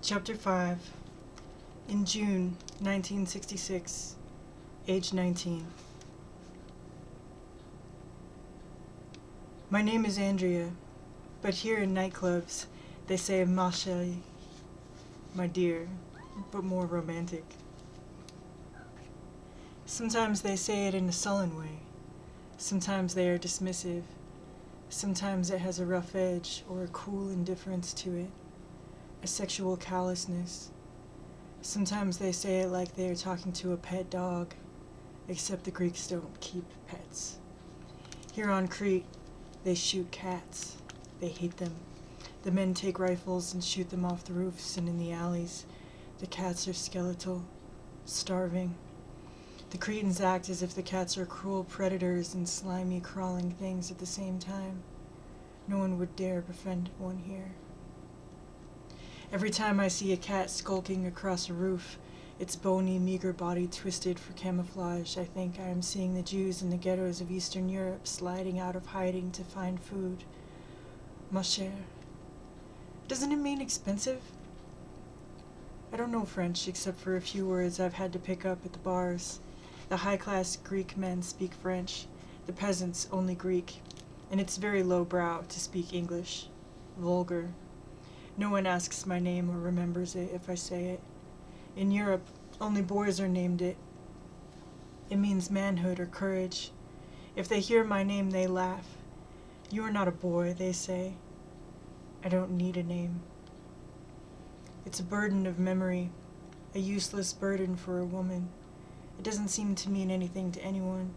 Chapter 5. In June 1966, age 19. My name is Andrea, but here in nightclubs they say ma chérie, my dear, but more romantic. Sometimes they say it in a sullen way, sometimes they are dismissive, sometimes it has a rough edge or a cool indifference to it, a sexual callousness. Sometimes they say it like they are talking to a pet dog, except the Greeks don't keep pets. Here on Crete, they shoot cats. They hate them. The men take rifles and shoot them off the roofs and in the alleys. The cats are skeletal, starving. The Cretans act as if the cats are cruel predators and slimy, crawling things at the same time. No one would dare befriend one here. Every time I see a cat skulking across a roof, its bony, meager body twisted for camouflage, I think I am seeing the Jews in the ghettos of Eastern Europe sliding out of hiding to find food. Ma chère. Doesn't it mean expensive? I don't know French except for a few words I've had to pick up at the bars. The high-class Greek men speak French, the peasants only Greek, and it's very low-brow to speak English. Vulgar. No one asks my name or remembers it if I say it. In Europe, only boys are named it. It means manhood or courage. If they hear my name, they laugh. You are not a boy, they say. I don't need a name. It's a burden of memory, a useless burden for a woman. It doesn't seem to mean anything to anyone.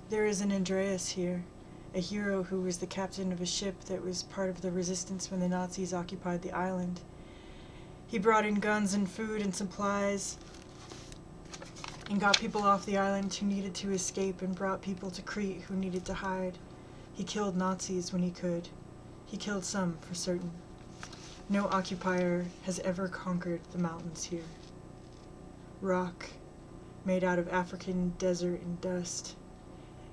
There is an Andreas here, a hero who was the captain of a ship that was part of the resistance when the Nazis occupied the island. He brought in guns and food and supplies and got people off the island who needed to escape and brought people to Crete who needed to hide. He killed Nazis when he could. He killed some, for certain. No occupier has ever conquered the mountains here. Rock, made out of African desert and dust.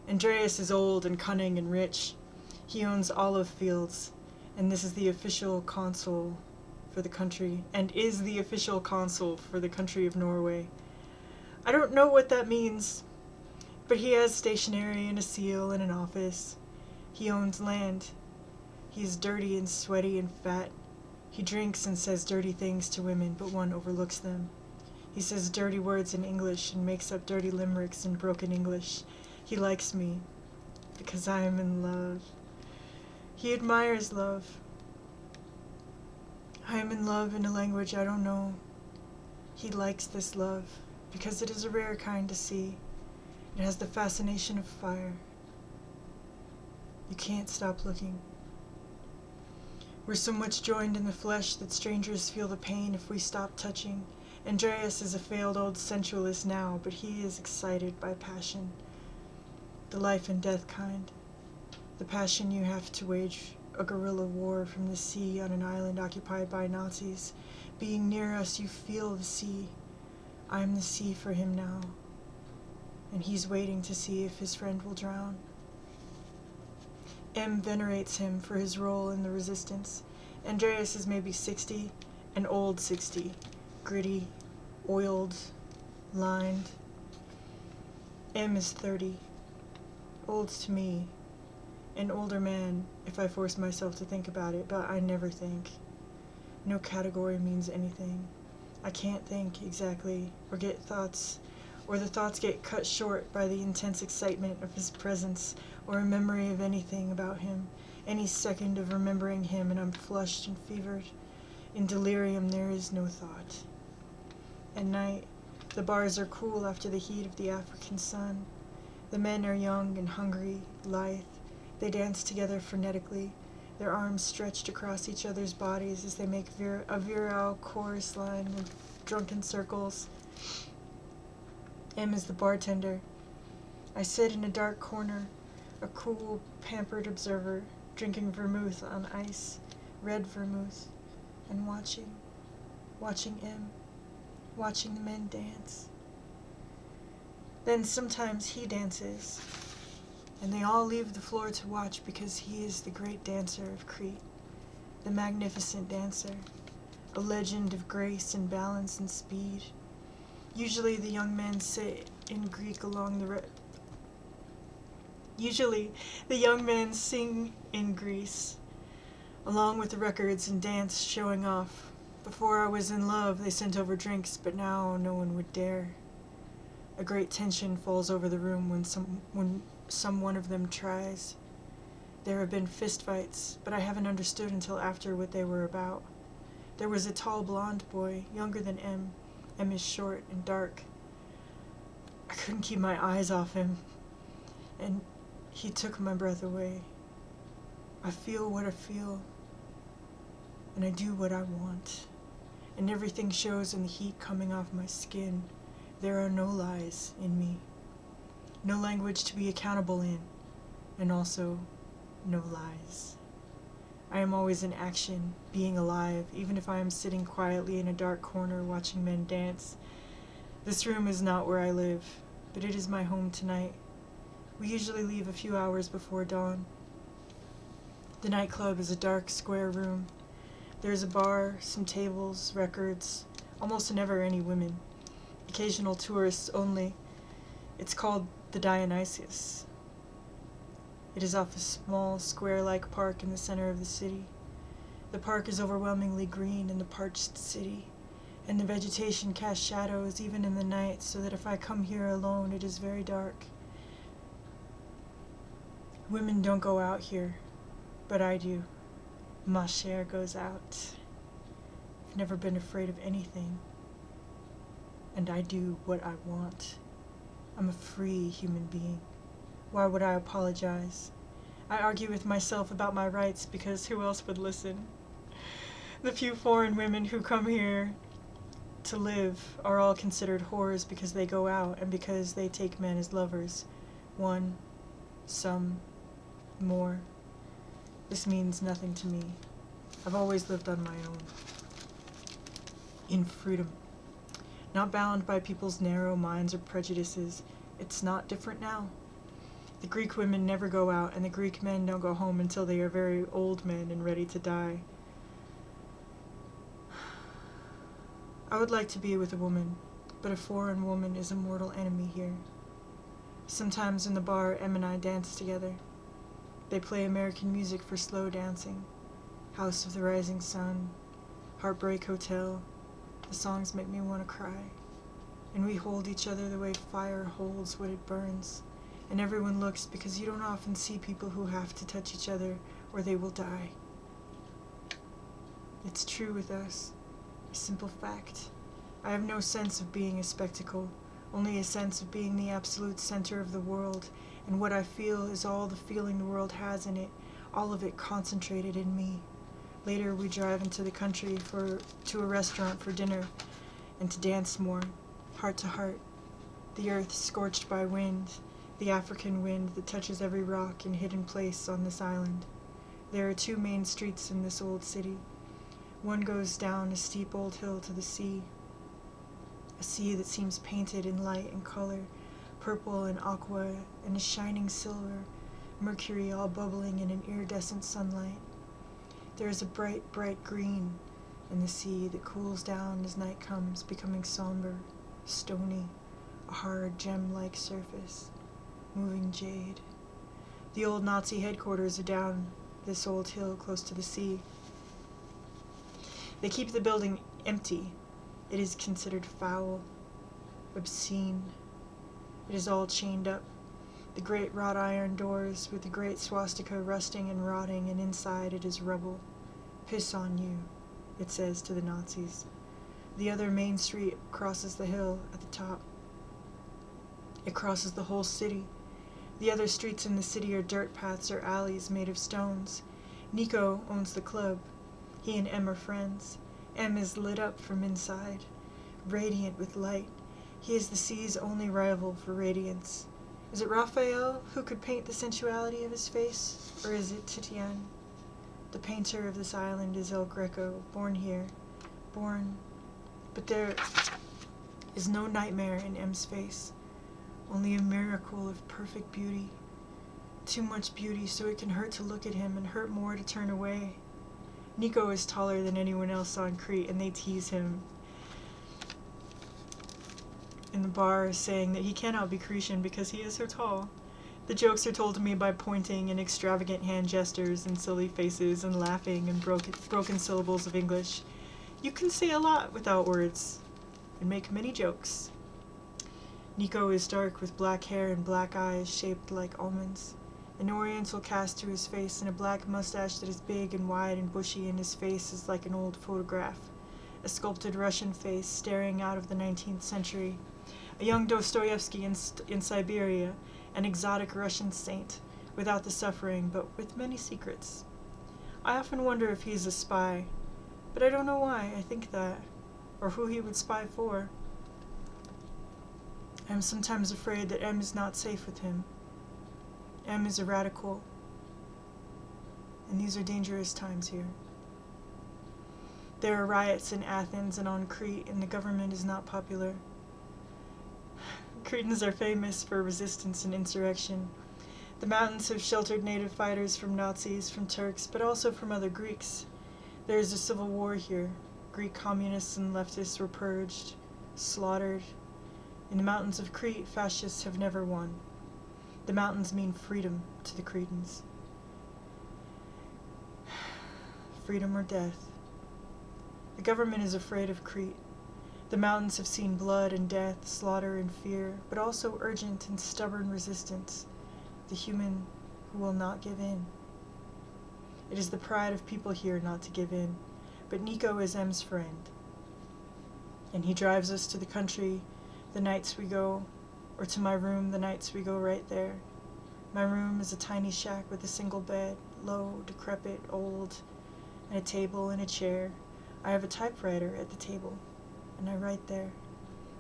Andreas is old and cunning and rich. He owns olive fields, and this is the official consul for the country, and is the official consul for the country of Norway. I don't know what that means, but he has stationery and a seal and an office. He owns land. He is dirty and sweaty and fat. He drinks and says dirty things to women, but one overlooks them. He says dirty words in English and makes up dirty limericks in broken English. He likes me because I am in love. He admires love. I am in love in a language I don't know. He likes this love because it is a rare kind to see. It has the fascination of fire. You can't stop looking. We're so much joined in the flesh that strangers feel the pain if we stop touching. Andreas is a failed old sensualist now, but he is excited by passion. The life and death kind. The passion you have to wage a guerrilla war from the sea on an island occupied by Nazis. Being near us, you feel the sea. I'm the sea for him now. And he's waiting to see if his friend will drown. M venerates him for his role in the resistance. Andreas is maybe 60, an old 60. Gritty, oiled, lined. M is 30. Old to me. An older man, if I force myself to think about it, but I never think. No category means anything. I can't think exactly, or get thoughts, or the thoughts get cut short by the intense excitement of his presence, or a memory of anything about him. Any second of remembering him and I'm flushed and fevered. In delirium there is no thought. At night, the bars are cool after the heat of the African sun. The men are young and hungry, lithe. They dance together frenetically, their arms stretched across each other's bodies as they make a virile chorus line of drunken circles. M is the bartender. I sit in a dark corner, a cool, pampered observer, drinking vermouth on ice, red vermouth, and watching M, watching the men dance. Then sometimes he dances, and they all leave the floor to watch because he is the great dancer of Crete, the magnificent dancer, a legend of grace and balance and speed. Usually the young men sit in Greek along the Usually the young men sing in Greece, along with the records and dance showing off. Before I was in love, they sent over drinks, but now no one would dare. A great tension falls over the room when some one of them tries. There have been fistfights, but I haven't understood until after what they were about. There was a tall blonde boy, younger than M. M is short and dark. I couldn't keep my eyes off him, and he took my breath away. I feel what I feel, and I do what I want, and everything shows in the heat coming off my skin. There are no lies in me, no language to be accountable in, and also no lies. I am always in action, being alive, even if I am sitting quietly in a dark corner watching men dance. This room is not where I live, but it is my home tonight. We usually leave a few hours before dawn. The nightclub is a dark, square room. There is a bar, some tables, records, almost never any women. Occasional tourists only. It's called the Dionysius. It is off a small, square-like park in the center of the city. The park is overwhelmingly green in the parched city, and the vegetation casts shadows even in the night, so that if I come here alone, it is very dark. Women don't go out here, but I do. Ma chère goes out. I've never been afraid of anything, and I do what I want. I'm a free human being. Why would I apologize? I argue with myself about my rights because who else would listen? The few foreign women who come here to live are all considered whores because they go out and because they take men as lovers. One, some, more. This means nothing to me. I've always lived on my own. In freedom. Not bound by people's narrow minds or prejudices. It's not different now. The Greek women never go out, and the Greek men don't go home until they are very old men and ready to die. I would like to be with a woman, but a foreign woman is a mortal enemy here. Sometimes in the bar, Em and I dance together. They play American music for slow dancing. House of the Rising Sun, Heartbreak Hotel. The songs make me want to cry. And we hold each other the way fire holds what it burns. And everyone looks because you don't often see people who have to touch each other or they will die. It's true with us. A simple fact. I have no sense of being a spectacle, only a sense of being the absolute center of the world, and what I feel is all the feeling the world has in it, all of it concentrated in me. Later we drive into the country to a restaurant for dinner, and to dance more, heart to heart. The earth scorched by wind, the African wind that touches every rock and hidden place on this island. There are two main streets in this old city. One goes down a steep old hill to the sea, a sea that seems painted in light and color, purple and aqua and a shining silver, mercury all bubbling in an iridescent sunlight. There is a bright, bright green in the sea that cools down as night comes, becoming somber, stony, a hard gem-like surface, moving jade. The old Nazi headquarters are down this old hill close to the sea. They keep the building empty. It is considered foul, obscene. It is all chained up. The great wrought iron doors with the great swastika rusting and rotting, and inside it is rubble. Piss on you, it says to the Nazis. The other main street crosses the hill at the top. It crosses the whole city. The other streets in the city are dirt paths or alleys made of stones. Nico owns the club. He and Em are friends. Em is lit up from inside, radiant with light. He is the sea's only rival for radiance. Is it Raphael who could paint the sensuality of his face, or is it Titian? The painter of this island is El Greco, born here, but there is no nightmare in Em's face, only a miracle of perfect beauty. Too much beauty so it can hurt to look at him and hurt more to turn away. Nico is taller than anyone else on Crete, and they tease him in the bar, saying that he cannot be Cretan because he is so tall. The jokes are told to me by pointing and extravagant hand gestures and silly faces and laughing and broken syllables of English. You can say a lot without words and make many jokes. Nico is dark with black hair and black eyes shaped like almonds, an oriental cast to his face, and a black mustache that is big and wide and bushy, and his face is like an old photograph, a sculpted Russian face staring out of the 19th century, a young Dostoevsky in Siberia, an exotic Russian saint, without the suffering, but with many secrets. I often wonder if he's a spy, but I don't know why I think that, or who he would spy for. I am sometimes afraid that M is not safe with him. M is a radical, and these are dangerous times here. There are riots in Athens and on Crete, and the government is not popular. Cretans are famous for resistance and insurrection. The mountains have sheltered native fighters from Nazis, from Turks, but also from other Greeks. There is a civil war here. Greek communists and leftists were purged, slaughtered. In the mountains of Crete, fascists have never won. The mountains mean freedom to the Cretans. Freedom or death. The government is afraid of Crete. The mountains have seen blood and death, slaughter and fear, but also urgent and stubborn resistance, the human who will not give in. It is the pride of people here not to give in, but Nico is M's friend. And he drives us to the country the nights we go, or to my room the nights we go right there. My room is a tiny shack with a single bed, low, decrepit, old, and a table and a chair. I have a typewriter at the table, and I write there.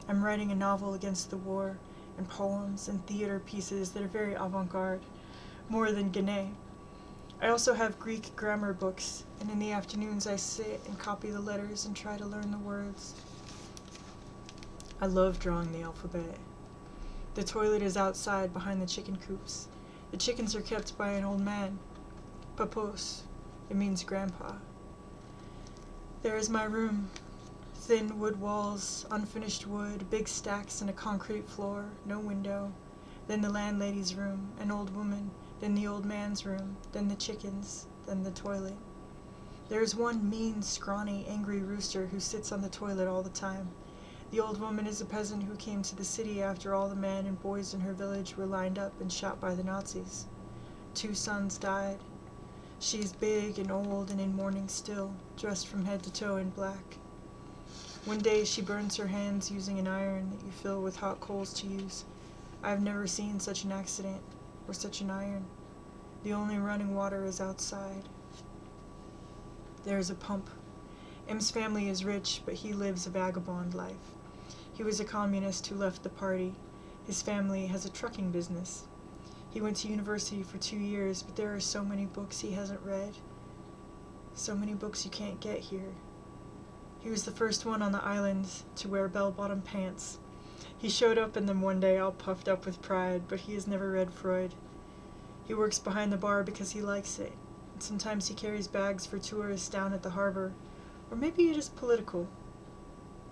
I'm writing a novel against the war, and poems and theater pieces that are very avant-garde, more than Genet. I also have Greek grammar books, and in the afternoons I sit and copy the letters and try to learn the words. I love drawing the alphabet. The toilet is outside behind the chicken coops. The chickens are kept by an old man. Papos. It means grandpa. There is my room. Thin wood walls, unfinished wood, big stacks and a concrete floor, no window. Then the landlady's room, an old woman, then the old man's room, then the chickens, then the toilet. There is one mean, scrawny, angry rooster who sits on the toilet all the time. The old woman is a peasant who came to the city after all the men and boys in her village were lined up and shot by the Nazis. 2 sons died. She is big and old and in mourning still, dressed from head to toe in black. One day she burns her hands using an iron that you fill with hot coals to use. I have never seen such an accident, or such an iron. The only running water is outside. There is a pump. M's family is rich, but he lives a vagabond life. He was a communist who left the party. His family has a trucking business. He went to university for 2 years, but there are so many books he hasn't read. So many books you can't get here. He was the first one on the island to wear bell-bottom pants. He showed up in them one day all puffed up with pride, but he has never read Freud. He works behind the bar because he likes it, and sometimes he carries bags for tourists down at the harbor, or maybe it is political.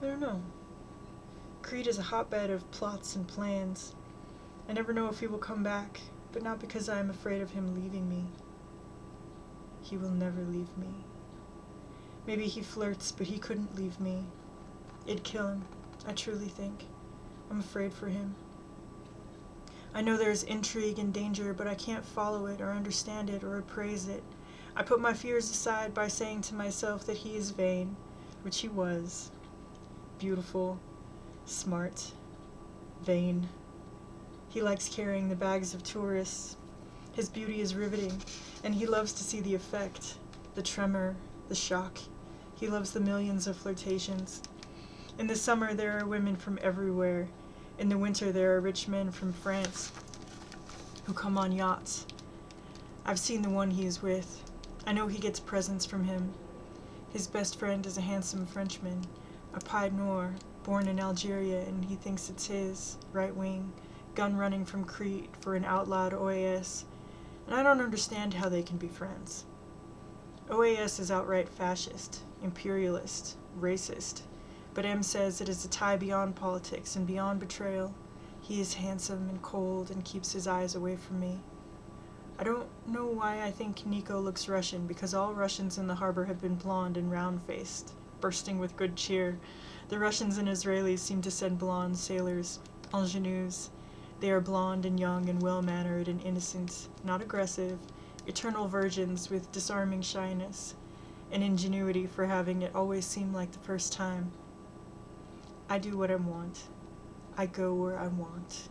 I don't know. Crete is a hotbed of plots and plans. I never know if he will come back, but not because I am afraid of him leaving me. He will never leave me. Maybe he flirts, but he couldn't leave me. It'd kill him, I truly think. I'm afraid for him. I know there is intrigue and danger, but I can't follow it or understand it or appraise it. I put my fears aside by saying to myself that he is vain, which he was. Beautiful, smart, vain. He likes carrying the bags of tourists. His beauty is riveting, and he loves to see the effect, the tremor, the shock. He loves the millions of flirtations. In the summer there are women from everywhere. In the winter there are rich men from France who come on yachts. I've seen the one he is with. I know he gets presents from him. His best friend is a handsome Frenchman, a pied noir, born in Algeria, and he thinks it's his, right wing, gun running from Crete for an outlawed OAS, and I don't understand how they can be friends. OAS is outright fascist, imperialist, racist, but M says it is a tie beyond politics and beyond betrayal. He is handsome and cold and keeps his eyes away from me. I don't know why I think Nico looks Russian, because all Russians in the harbor have been blonde and round-faced, bursting with good cheer. The Russians and Israelis seem to send blonde sailors, ingenues. They are blonde and young and well-mannered and innocent, not aggressive, eternal virgins with disarming shyness, and ingenuity for having it always seem like the first time. I do what I want. I go where I want.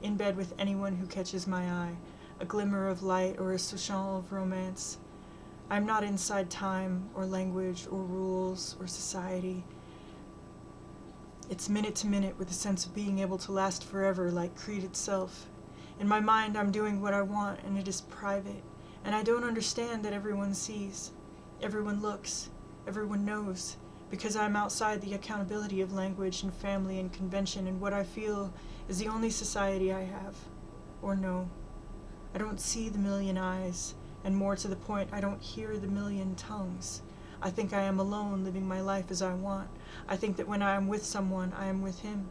In bed with anyone who catches my eye, a glimmer of light or a soupçon of romance. I'm not inside time or language or rules or society. It's minute to minute with a sense of being able to last forever like Crete itself. In my mind, I'm doing what I want, and it is private. And I don't understand that everyone sees, everyone looks, everyone knows, because I'm outside the accountability of language and family and convention, and what I feel is the only society I have, or know. I don't see the million eyes, and more to the point, I don't hear the million tongues. I think I am alone, living my life as I want. I think that when I am with someone, I am with him.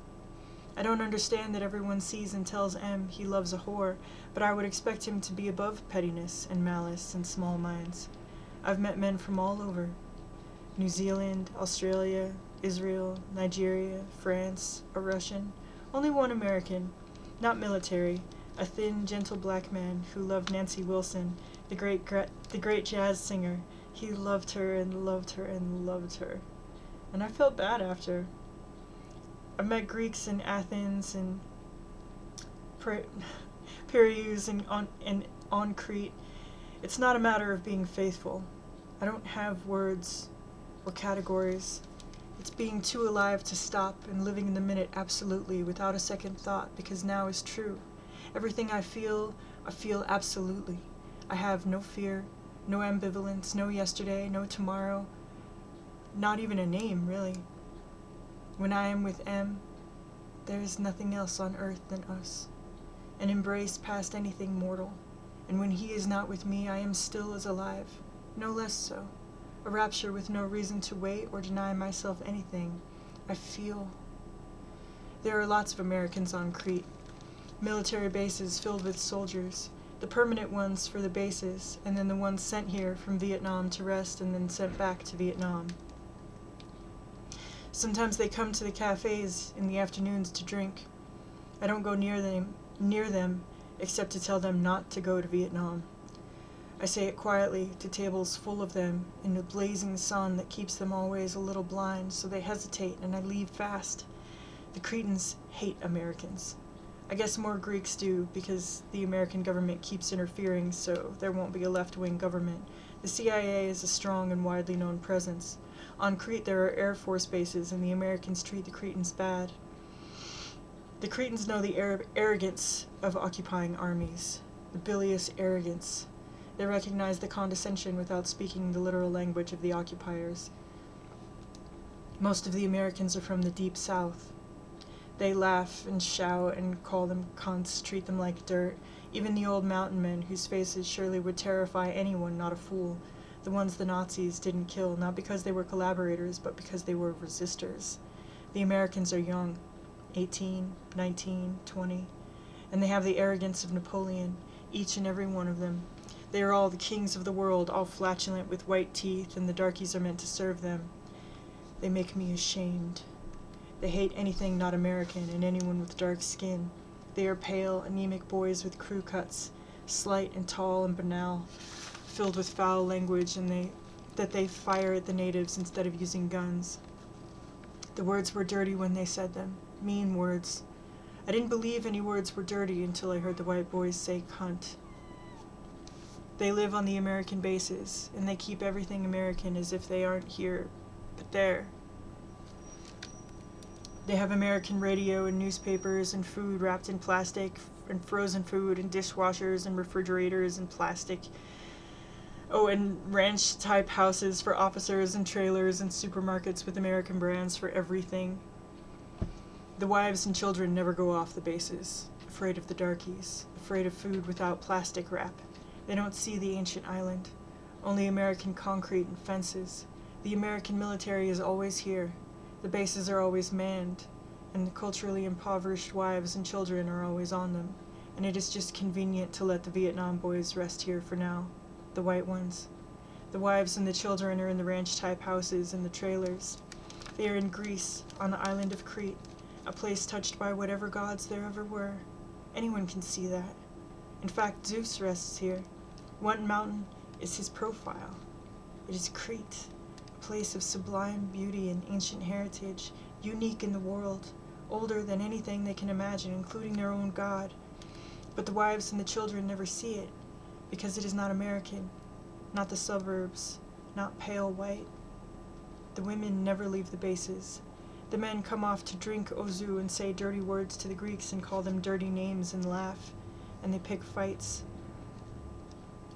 I don't understand that everyone sees and tells M he loves a whore, but I would expect him to be above pettiness and malice and small minds. I've met men from all over. New Zealand, Australia, Israel, Nigeria, France, a Russian. Only one American, not military, a thin, gentle black man who loved Nancy Wilson, the great jazz singer. He loved her and loved her and loved her. And I felt bad after. I met Greeks in Athens and Piraeus and on Crete. It's not a matter of being faithful. I don't have words or categories. It's being too alive to stop and living in the minute absolutely without a second thought, because now is true. Everything I feel absolutely. I have no fear, no ambivalence, no yesterday, no tomorrow, not even a name, really. When I am with M, there is nothing else on earth than us, an embrace past anything mortal. And when he is not with me, I am still as alive, no less so, a rapture with no reason to wait or deny myself anything. I feel. There are lots of Americans on Crete, military bases filled with soldiers, the permanent ones for the bases, and then the ones sent here from Vietnam to rest and then sent back to Vietnam. Sometimes they come to the cafes in the afternoons to drink. I don't go near them, except to tell them not to go to Vietnam. I say it quietly to tables full of them in the blazing sun that keeps them always a little blind, so they hesitate, and I leave fast. The Cretans hate Americans. I guess more Greeks do, because the American government keeps interfering, so there won't be a left-wing government. The CIA is a strong and widely known presence. On Crete there are Air Force bases, and the Americans treat the Cretans bad. The Cretans know the arrogance of occupying armies, the bilious arrogance. They recognize the condescension without speaking the literal language of the occupiers. Most of the Americans are from the deep south. They laugh and shout and call them cunts, treat them like dirt, even the old mountain men whose faces surely would terrify anyone not a fool. The ones the Nazis didn't kill, not because they were collaborators, but because they were resistors. The Americans are young, 18, 19, 20, and they have the arrogance of Napoleon, each and every one of them. They are all the kings of the world, all flatulent with white teeth, and the darkies are meant to serve them. They make me ashamed. They hate anything not American and anyone with dark skin. They are pale, anemic boys with crew cuts, slight and tall and banal, filled with foul language, and that they fire at the natives instead of using guns. The words were dirty when they said them, mean words. I didn't believe any words were dirty until I heard the white boys say cunt. They live on the American bases, and they keep everything American as if they aren't here, but there. They have American radio and newspapers and food wrapped in plastic, and frozen food and dishwashers and refrigerators and plastic. Oh, and ranch-type houses for officers and trailers and supermarkets with American brands for everything. The wives and children never go off the bases, afraid of the darkies, afraid of food without plastic wrap. They don't see the ancient island. only American concrete and fences. The American military is always here. The bases are always manned, and the culturally impoverished wives and children are always on them. And it is just convenient to let the Vietnam boys rest here for now, the white ones. The wives and the children are in the ranch-type houses and the trailers. They are in Greece, on the island of Crete, a place touched by whatever gods there ever were. Anyone can see that. In fact, Zeus rests here. One mountain is his profile. It is Crete, a place of sublime beauty and ancient heritage, unique in the world, older than anything they can imagine, including their own god. But the wives and the children never see it, because it is not American, not the suburbs, not pale white. The women never leave the bases. The men come off to drink ozu and say dirty words to the Greeks and call them dirty names and laugh, and they pick fights.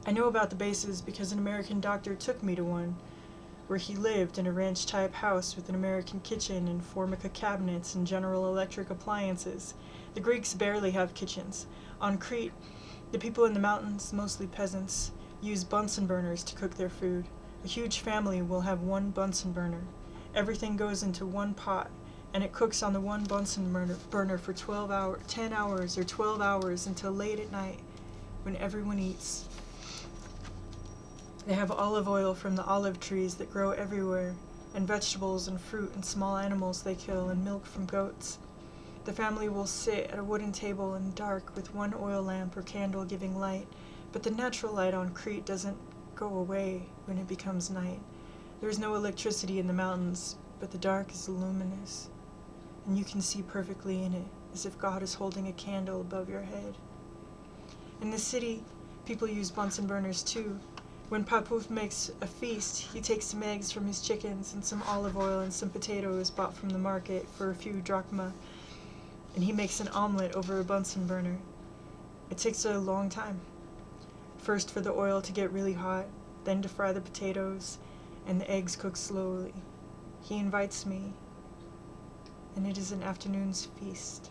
I know about the bases because an American doctor took me to one, where he lived in a ranch-type house with an American kitchen and Formica cabinets and General Electric appliances. The Greeks barely have kitchens. On Crete, the people in the mountains, mostly peasants, use Bunsen burners to cook their food. A huge family will have one Bunsen burner. Everything goes into one pot, and it cooks on the one Bunsen burner for 10 hours or 12 hours until late at night, when everyone eats. They have olive oil from the olive trees that grow everywhere, and vegetables and fruit and small animals they kill, and milk from goats. The family will sit at a wooden table in the dark with one oil lamp or candle giving light, but the natural light on Crete doesn't go away when it becomes night. There is no electricity in the mountains, but the dark is luminous, and you can see perfectly in it, as if God is holding a candle above your head. In the city, people use Bunsen burners too. When Papouf makes a feast, he takes some eggs from his chickens and some olive oil and some potatoes bought from the market for a few drachma, and he makes an omelet over a Bunsen burner. It takes a long time. First for the oil to get really hot, then to fry the potatoes, and the eggs cook slowly. He invites me, and it is an afternoon's feast.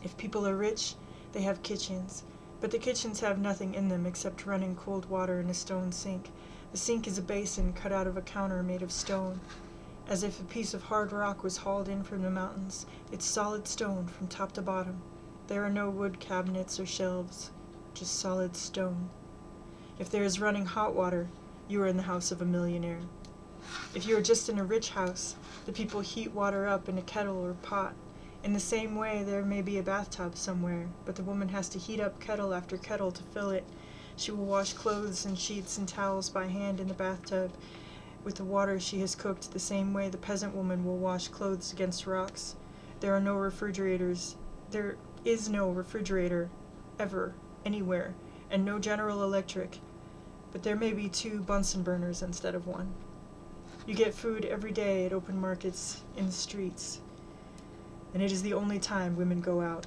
If people are rich, they have kitchens, but the kitchens have nothing in them except running cold water in a stone sink. The sink is a basin cut out of a counter made of stone, as if a piece of hard rock was hauled in from the mountains. It's solid stone from top to bottom. There are no wood cabinets or shelves, just solid stone. If there is running hot water, you are in the house of a millionaire. If you are just in a rich house, the people heat water up in a kettle or pot. In the same way, there may be a bathtub somewhere, but the woman has to heat up kettle after kettle to fill it. She will wash clothes and sheets and towels by hand in the bathtub with the water she has cooked, the same way the peasant woman will wash clothes against rocks. There are no refrigerators. There is no refrigerator, ever, anywhere, and no General Electric, but there may be 2 Bunsen burners instead of 1. You get food every day at open markets in the streets, and it is the only time women go out.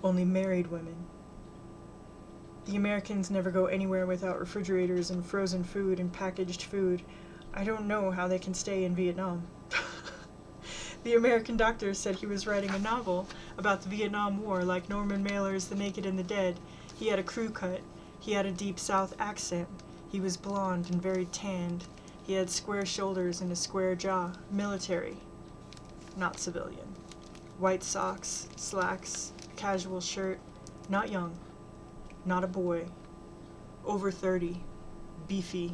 Only married women. The Americans never go anywhere without refrigerators and frozen food and packaged food. I don't know how they can stay in Vietnam. The American doctor said he was writing a novel about the Vietnam War, like Norman Mailer's The Naked and the Dead. He had a crew cut. He had a deep South accent. He was blonde and very tanned. He had square shoulders and a square jaw. Military. Not civilian. White socks, slacks, a casual shirt. Not young. Not a boy. Over 30. Beefy.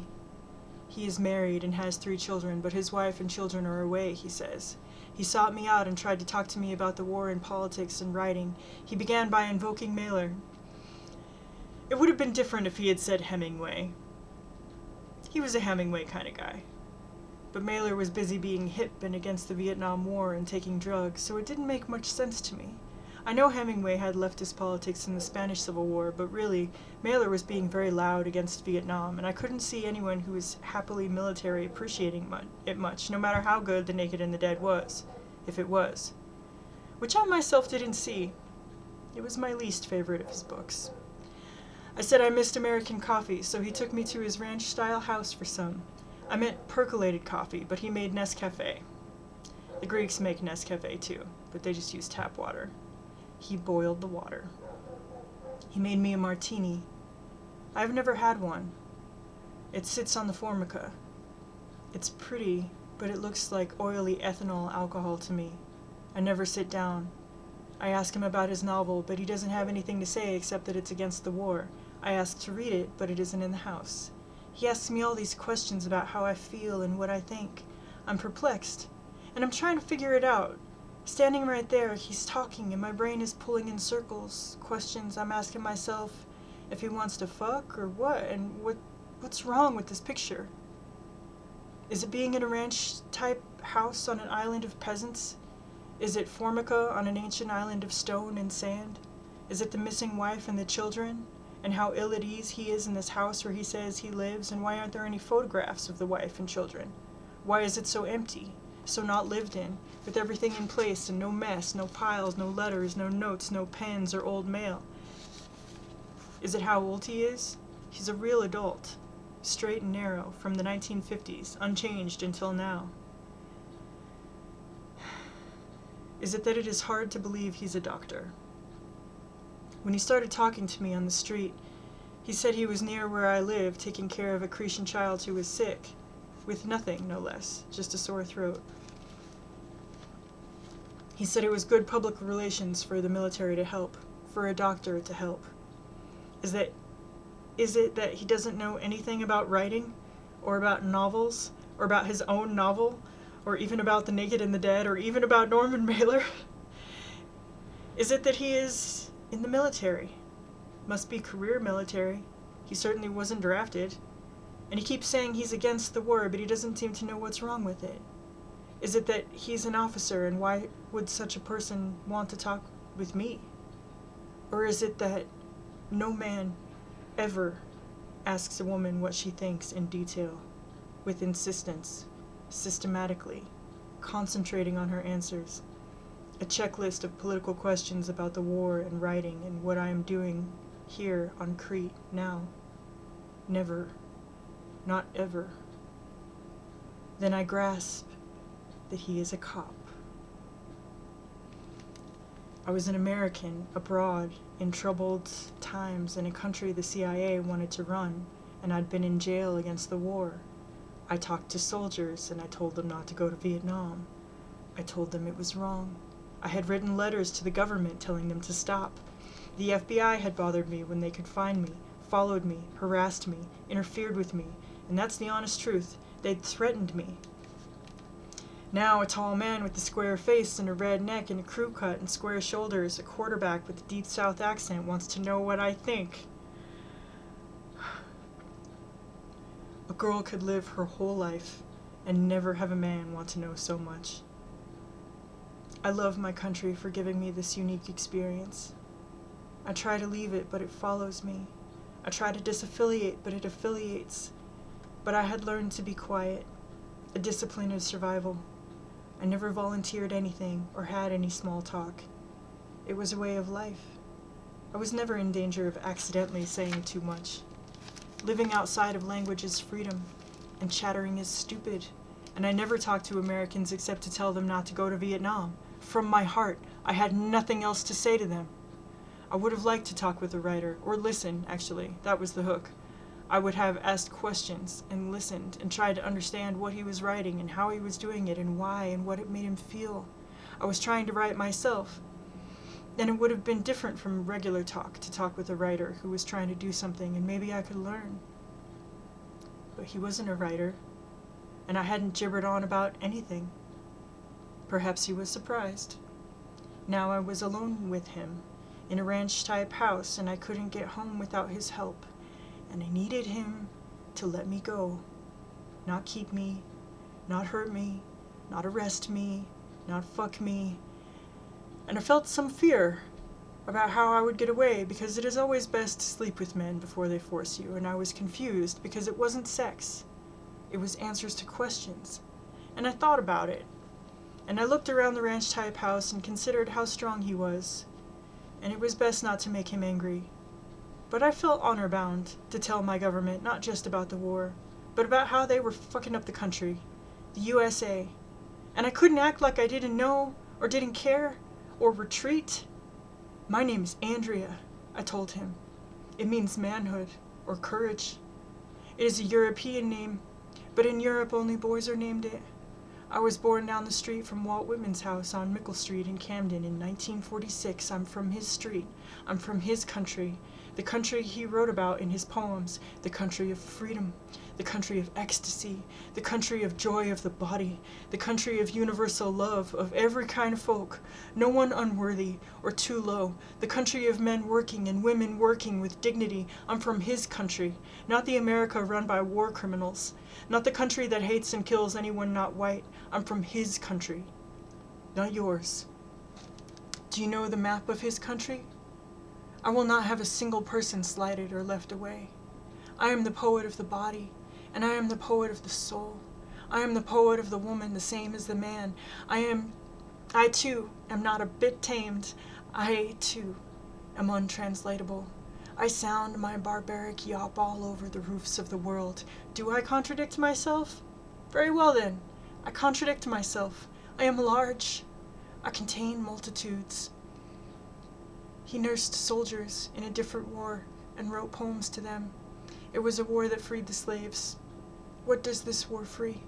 He is married and has 3 children, but his wife and children are away, he says. He sought me out and tried to talk to me about the war and politics and writing. He began by invoking Mailer. It would have been different if he had said Hemingway. He was a Hemingway kind of guy. But Mailer was busy being hip and against the Vietnam War and taking drugs, so it didn't make much sense to me. I know Hemingway had leftist politics in the Spanish Civil War, but really, Mailer was being very loud against Vietnam, and I couldn't see anyone who was happily military appreciating it much, no matter how good The Naked and the Dead was, if it was. Which I myself didn't see. It was my least favorite of his books. I said I missed American coffee, so he took me to his ranch-style house for some. I meant percolated coffee, but he made Nescafe. The Greeks make Nescafe too, but they just use tap water. He boiled the water. He made me a martini. I've never had one. It sits on the formica. It's pretty, but it looks like oily ethanol alcohol to me. I never sit down. I ask him about his novel, but he doesn't have anything to say except that it's against the war. I ask to read it, but it isn't in the house. He asks me all these questions about how I feel and what I think. I'm perplexed, and I'm trying to figure it out. Standing right there, he's talking, and my brain is pulling in circles. Questions I'm asking myself if he wants to fuck or what, and what's wrong with this picture? Is it being in a ranch-type house on an island of peasants? Is it Formica on an ancient island of stone and sand? Is it the missing wife and the children? And how ill at ease he is in this house where he says he lives, and why aren't there any photographs of the wife and children? Why is it so empty, so not lived in, with everything in place and no mess, no piles, no letters, no notes, no pens or old mail? Is it how old he is? He's a real adult, straight and narrow, from the 1950s, unchanged until now. Is it that it is hard to believe he's a doctor? When he started talking to me on the street, he said he was near where I live, taking care of a Cretan child who was sick, with nothing, no less, just a sore throat. He said it was good public relations for the military to help, for a doctor to help. Is it that he doesn't know anything about writing, or about novels, or about his own novel, or even about The Naked and the Dead, or even about Norman Mailer? Is it that he is in the military? Must be career military. He certainly wasn't drafted. And he keeps saying he's against the war, but he doesn't seem to know what's wrong with it. Is it that he's an officer, and why would such a person want to talk with me? Or is it that no man ever asks a woman what she thinks in detail, with insistence, systematically, concentrating on her answers? A checklist of political questions about the war and writing and what I am doing here on Crete now. Never. Not ever. Then I grasp that he is a cop. I was an American, abroad, in troubled times in a country the CIA wanted to run, and I'd been in jail against the war. I talked to soldiers, and I told them not to go to Vietnam. I told them it was wrong. I had written letters to the government telling them to stop. The FBI had bothered me when they could find me, followed me, harassed me, interfered with me, and that's the honest truth. They'd threatened me. Now a tall man with a square face and a red neck and a crew cut and square shoulders, a quarterback with a deep South accent, wants to know what I think. A girl could live her whole life and never have a man want to know so much. I love my country for giving me this unique experience. I try to leave it, but it follows me. I try to disaffiliate, but it affiliates. But I had learned to be quiet, a discipline of survival. I never volunteered anything or had any small talk. It was a way of life. I was never in danger of accidentally saying too much. Living outside of language is freedom, and chattering is stupid. And I never talked to Americans except to tell them not to go to Vietnam. From my heart, I had nothing else to say to them. I would have liked to talk with a writer, or listen, actually, that was the hook. I would have asked questions, and listened, and tried to understand what he was writing, and how he was doing it, and why, and what it made him feel. I was trying to write myself. And it would have been different from regular talk, to talk with a writer who was trying to do something, and maybe I could learn. But he wasn't a writer, and I hadn't gibbered on about anything. Perhaps he was surprised. Now I was alone with him, in a ranch-type house, and I couldn't get home without his help. And I needed him to let me go. Not keep me, not hurt me, not arrest me, not fuck me. And I felt some fear about how I would get away, because it is always best to sleep with men before they force you, and I was confused because it wasn't sex. It was answers to questions. And I thought about it. And I looked around the ranch-type house and considered how strong he was. And it was best not to make him angry. But I felt honor-bound to tell my government not just about the war, but about how they were fucking up the country, the USA. And I couldn't act like I didn't know, or didn't care, or retreat. My name is Andrea, I told him. It means manhood, or courage. It is a European name, but in Europe only boys are named it. I was born down the street from Walt Whitman's house on Mickle Street in Camden in 1946. I'm from his street. I'm from his country. The country he wrote about in his poems. The country of freedom. The country of ecstasy. The country of joy of the body. The country of universal love of every kind of folk. No one unworthy or too low. The country of men working and women working with dignity. I'm from his country. Not the America run by war criminals. Not the country that hates and kills anyone not white. I'm from his country, not yours. Do you know the map of his country? I will not have a single person slighted or left away. I am the poet of the body, and I am the poet of the soul. I am the poet of the woman, the same as the man. I too am not a bit tamed. I too am untranslatable. I sound my barbaric yawp all over the roofs of the world. Do I contradict myself? Very well then. I contradict myself. I am large. I contain multitudes. He nursed soldiers in a different war and wrote poems to them. It was a war that freed the slaves. What does this war free?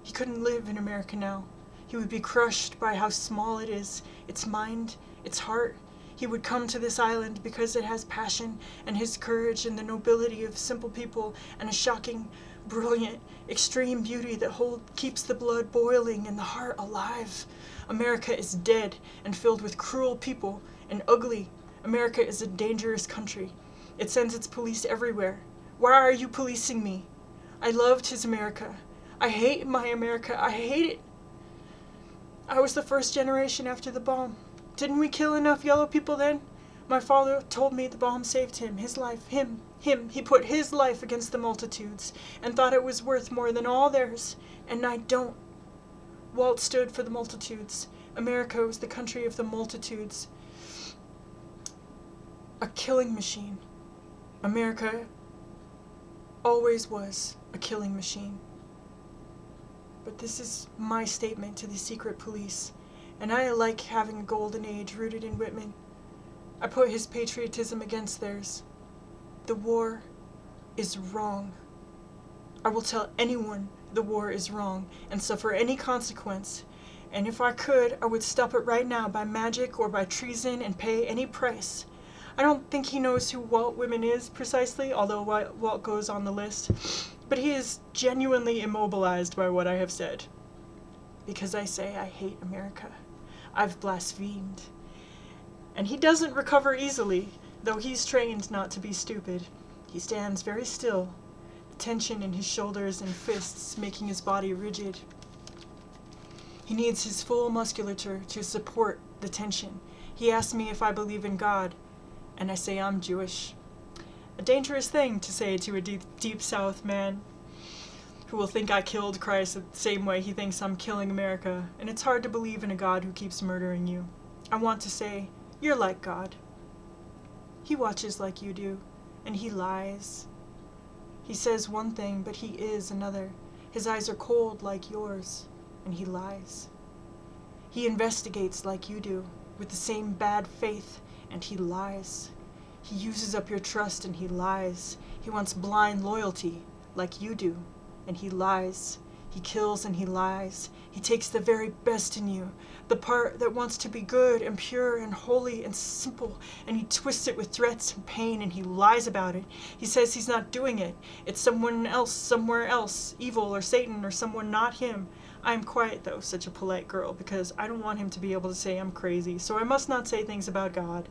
He couldn't live in America now. He would be crushed by how small it is, its mind, its heart. He would come to this island because it has passion and his courage and the nobility of simple people and a shocking, brilliant, extreme beauty that keeps the blood boiling and the heart alive. America is dead and filled with cruel people and ugly. America is a dangerous country. It sends its police everywhere. Why are you policing me? I loved his America. I hate my America. I hate it. I was the first generation after the bomb. Didn't we kill enough yellow people then? My father told me the bomb saved him, his life, him. He put his life against the multitudes and thought it was worth more than all theirs, and I don't. Walt stood for the multitudes. America was the country of the multitudes. A killing machine. America always was a killing machine. But this is my statement to the secret police, and I like having a golden age rooted in Whitman. I put his patriotism against theirs. The war is wrong. I will tell anyone the war is wrong and suffer any consequence. And if I could, I would stop it right now by magic or by treason and pay any price. I don't think he knows who Walt Whitman is precisely, although Walt goes on the list. But he is genuinely immobilized by what I have said. Because I say I hate America. I've blasphemed. And he doesn't recover easily, though he's trained not to be stupid. He stands very still, the tension in his shoulders and fists making his body rigid. He needs his full musculature to support the tension. He asks me if I believe in God, and I say I'm Jewish. A dangerous thing to say to a deep South man who will think I killed Christ the same way he thinks I'm killing America, and it's hard to believe in a God who keeps murdering you. I want to say, you're like God. He watches like you do, and he lies. He says one thing, but he is another. His eyes are cold like yours, and he lies. He investigates like you do, with the same bad faith, and he lies. He uses up your trust, and he lies. He wants blind loyalty, like you do, and he lies. He kills and he lies. He takes the very best in you, the part that wants to be good and pure and holy and simple, and he twists it with threats and pain, and he lies about it. He says he's not doing it. It's someone else, somewhere else, evil or Satan or someone not him. I am quiet, though, such a polite girl, because I don't want him to be able to say I'm crazy, so I must not say things about God.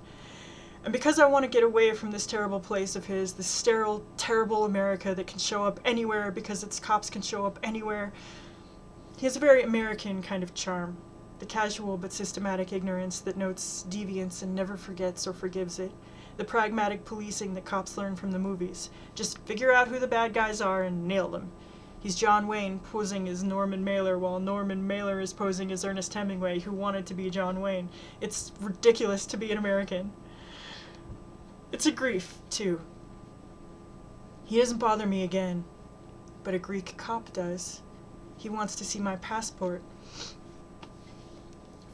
And because I want to get away from this terrible place of his, this sterile, terrible America that can show up anywhere because its cops can show up anywhere, he has a very American kind of charm. The casual but systematic ignorance that notes deviance and never forgets or forgives it. The pragmatic policing that cops learn from the movies. Just figure out who the bad guys are and nail them. He's John Wayne posing as Norman Mailer while Norman Mailer is posing as Ernest Hemingway, who wanted to be John Wayne. It's ridiculous to be an American. It's a grief, too. He doesn't bother me again, but a Greek cop does. He wants to see my passport.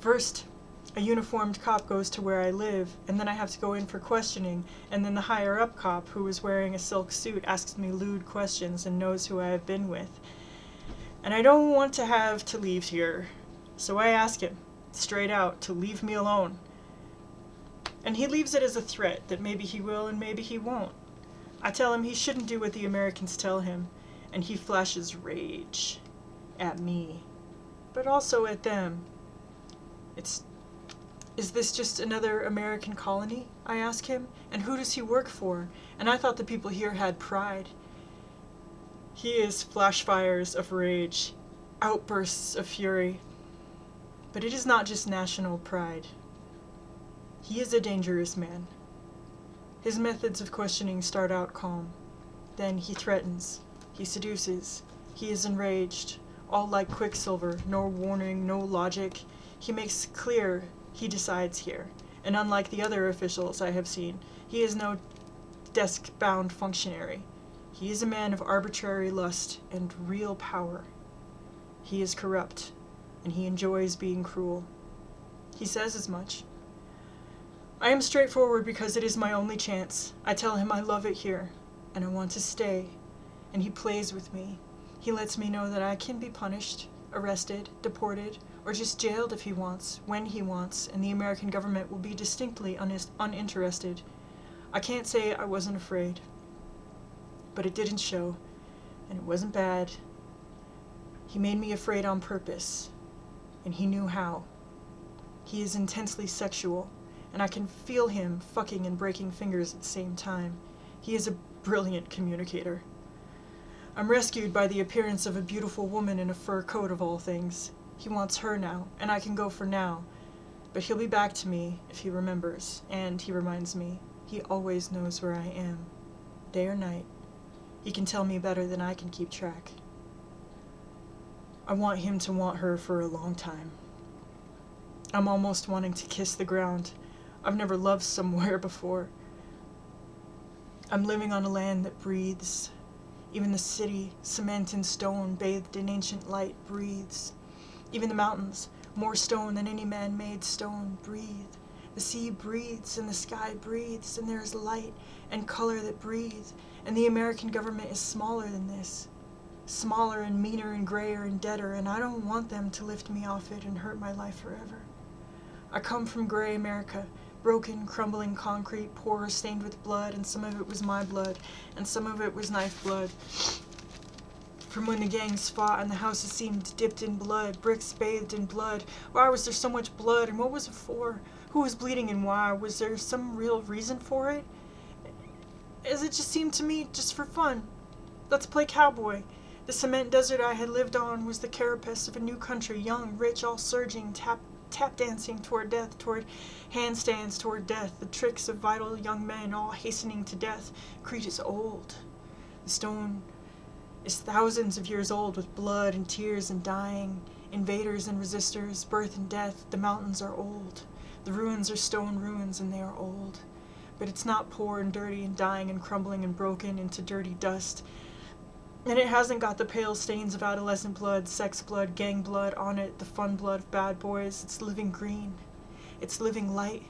First, A uniformed cop goes to where I live, and then I have to go in for questioning, and then the higher-up cop, who is wearing a silk suit, asks me lewd questions and knows who I have been with. And I don't want to have to leave here, so I ask him, straight out, to leave me alone. And he leaves it as a threat that maybe he will and maybe he won't. I tell him he shouldn't do what the Americans tell him, and he flashes rage at me, but also at them. Is this just another American colony? I ask him. And who does he work for? And I thought the people here had pride. He is flash fires of rage, outbursts of fury. But it is not just national pride. He is a dangerous man. His methods of questioning start out calm. Then he threatens. He seduces. He is enraged. All like Quicksilver. No warning, no logic. He makes clear he decides here, and unlike the other officials I have seen, he is no desk-bound functionary. He is a man of arbitrary lust and real power. He is corrupt, and he enjoys being cruel. He says as much. I am straightforward because it is my only chance. I tell him I love it here, and I want to stay, and he plays with me. He lets me know that I can be punished, arrested, deported, or just jailed if he wants, when he wants, and the American government will be distinctly uninterested. I can't say I wasn't afraid, but it didn't show, and it wasn't bad. He made me afraid on purpose, and he knew how. He is intensely sexual, and I can feel him fucking and breaking fingers at the same time. He is a brilliant communicator. I'm rescued by the appearance of a beautiful woman in a fur coat of all things. He wants her now, and I can go for now. But he'll be back to me if he remembers, and he reminds me. He always knows where I am, day or night. He can tell me better than I can keep track. I want him to want her for a long time. I'm almost wanting to kiss the ground. I've never loved somewhere before. I'm living on a land that breathes. Even the city, cement and stone, bathed in ancient light, breathes. Even the mountains, more stone than any man-made stone, breathe. The sea breathes, and the sky breathes, and there is light and color that breathe, and the American government is smaller than this. Smaller and meaner and grayer and deader, and I don't want them to lift me off it and hurt my life forever. I come from gray America, broken, crumbling concrete, poor, stained with blood, and some of it was my blood, and some of it was knife blood. From when the gangs fought and the houses seemed dipped in blood, bricks bathed in blood. Why was there so much blood, and what was it for? Who was bleeding and why? Was there some real reason for it? As it just seemed to me, just for fun. Let's play cowboy. The cement desert I had lived on was the carapace of a new country, young, rich, all surging, tap dancing toward death, toward handstands toward death, the tricks of vital young men all hastening to death. Crete is old. The stone is thousands of years old, with blood and tears and dying, invaders and resistors, birth and death. The mountains are old. The ruins are stone ruins, and they are old. But it's not poor and dirty and dying and crumbling and broken into dirty dust. And it hasn't got the pale stains of adolescent blood, sex blood, gang blood on it, the fun blood of bad boys. It's living green. It's living light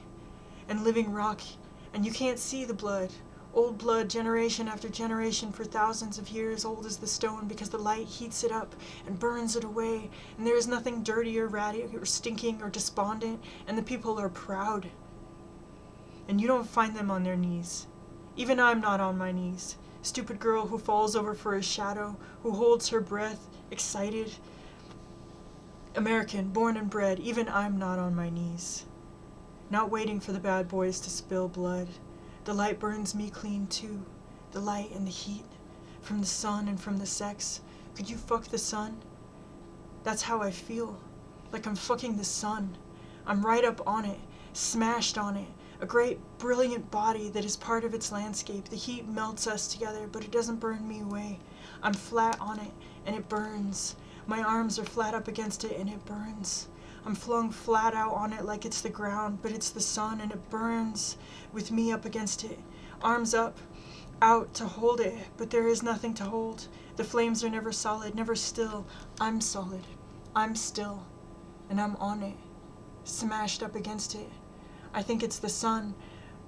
and living rock, and you can't see the blood. Old blood, generation after generation, for thousands of years, old as the stone, because the light heats it up and burns it away, and there is nothing dirty or ratty or stinking or despondent, and the people are proud. And you don't find them on their knees. Even I'm not on my knees. Stupid girl who falls over for a shadow, who holds her breath, excited. American, born and bred, even I'm not on my knees. Not waiting for the bad boys to spill blood. The light burns me clean too. The light and the heat. From the sun and from the sex. Could you fuck the sun? That's how I feel. Like I'm fucking the sun. I'm right up on it. Smashed on it. A great, brilliant body that is part of its landscape. The heat melts us together, but it doesn't burn me away. I'm flat on it, and it burns. My arms are flat up against it, and it burns. I'm flung flat out on it like it's the ground, but it's the sun, and it burns with me up against it. Arms up, out to hold it, but there is nothing to hold. The flames are never solid, never still. I'm solid. I'm still, and I'm on it. smashed up against it. I think it's the sun,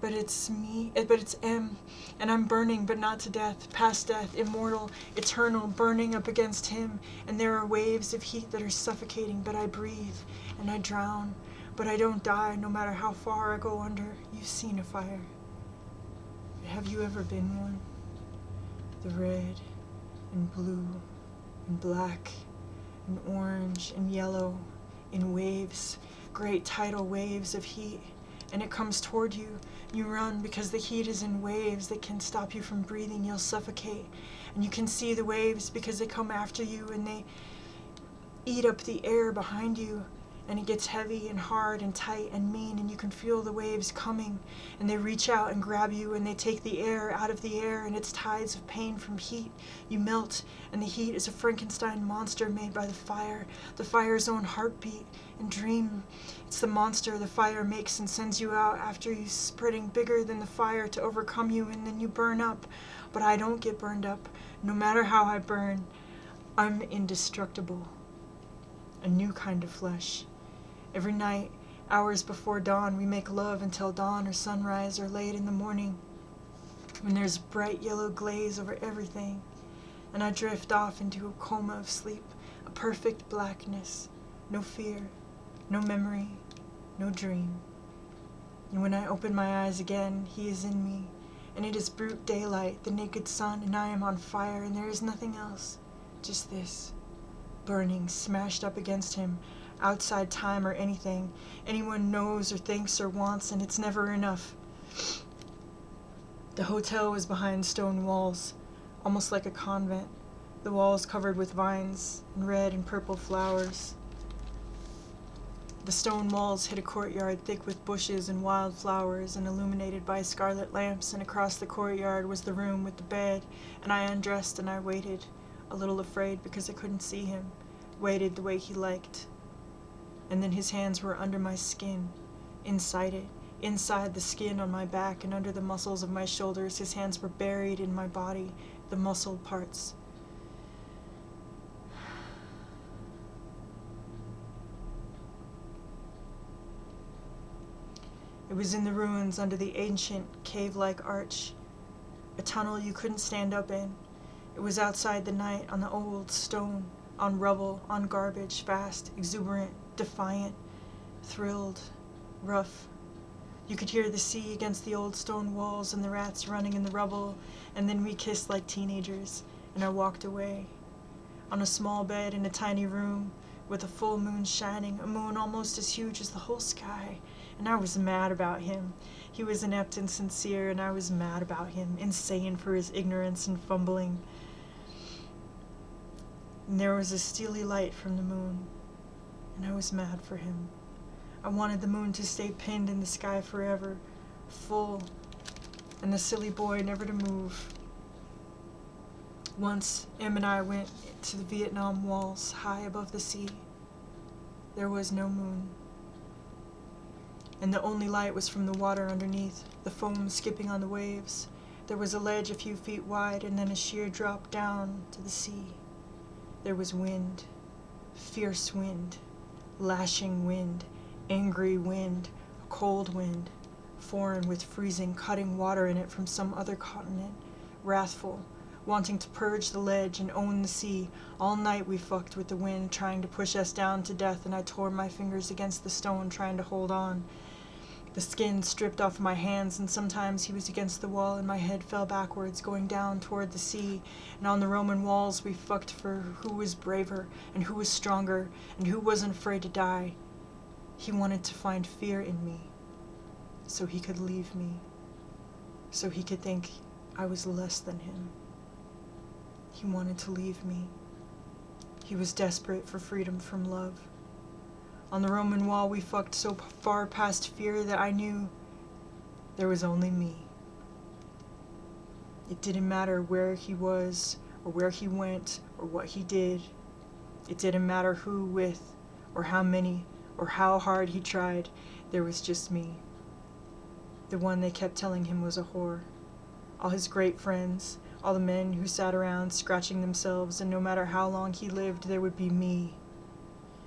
but it's me, but it's M, and I'm burning, but not to death, past death, immortal, eternal, burning up against him, and there are waves of heat that are suffocating, but I breathe, and I drown, but I don't die, no matter how far I go under. You've seen a fire. Have you ever been one? The red, and blue, and black, and orange, and yellow, in waves, great tidal waves of heat, and it comes toward you. You run because the heat is in waves that can stop you from breathing. You'll suffocate. And you can see the waves because they come after you and they eat up the air behind you. And it gets heavy and hard and tight and mean, and you can feel the waves coming, and they reach out and grab you, and they take the air out of the air, and it's tides of pain from heat. You melt, and the heat is a Frankenstein monster made by the fire's own heartbeat and dream. It's the monster the fire makes and sends you out after you, spreading bigger than the fire to overcome you, and then you burn up. But I don't get burned up. No matter how I burn, I'm indestructible. A new kind of flesh. Every night, hours before dawn, we make love until dawn or sunrise or late in the morning, when there's bright yellow glaze over everything, and I drift off into a coma of sleep, a perfect blackness, no fear, no memory, no dream. And when I open my eyes again, he is in me, and it is brute daylight, the naked sun, and I am on fire, and there is nothing else, just this, burning, smashed up against him, outside time or anything anyone knows or thinks or wants, and it's never enough. The hotel was behind stone walls, almost like a convent, the walls covered with vines and red and purple flowers. The stone walls hid a courtyard thick with bushes and wild flowers and illuminated by scarlet lamps, and across the courtyard was the room with the bed, and I undressed and I waited, a little afraid because I couldn't see him, waited the way he liked. And then his hands were under my skin, inside it, inside the skin on my back and under the muscles of my shoulders. His hands were buried in my body, the muscle parts. It was in the ruins under the ancient cave-like arch, a tunnel you couldn't stand up in. It was outside the night, on the old stone, on rubble, on garbage, fast, exuberant, defiant, thrilled, rough. You could hear the sea against the old stone walls and the rats running in the rubble, and then we kissed like teenagers, and I walked away. On a small bed in a tiny room, with a full moon shining, a moon almost as huge as the whole sky, and I was mad about him. He was inept and sincere, and I was mad about him, insane for his ignorance and fumbling. And there was a steely light from the moon, and I was mad for him. I wanted the moon to stay pinned in the sky forever, full, and the silly boy never to move. Once, Em and I went to the Vietnam walls, high above the sea. There was no moon, and the only light was from the water underneath, the foam skipping on the waves. There was a ledge a few feet wide, and then a sheer drop down to the sea. There was wind, fierce wind, lashing wind, angry wind, a cold wind, foreign with freezing, cutting water in it from some other continent, wrathful, wanting to purge the ledge and own the sea. All night we fucked with the wind, trying to push us down to death, and I tore my fingers against the stone, trying to hold on. The skin stripped off my hands, and sometimes he was against the wall, and my head fell backwards, going down toward the sea. And on the Roman walls we fucked for who was braver, and who was stronger, and who wasn't afraid to die. He wanted to find fear in me, so he could leave me, so he could think I was less than him. He wanted to leave me. He was desperate for freedom from love. On the Roman wall we fucked so far past fear that I knew there was only me. It didn't matter where he was, or where he went, or what he did. It didn't matter who with, or how many, or how hard he tried. There was just me. The one they kept telling him was a whore. All his great friends, all the men who sat around scratching themselves, and no matter how long he lived, there would be me.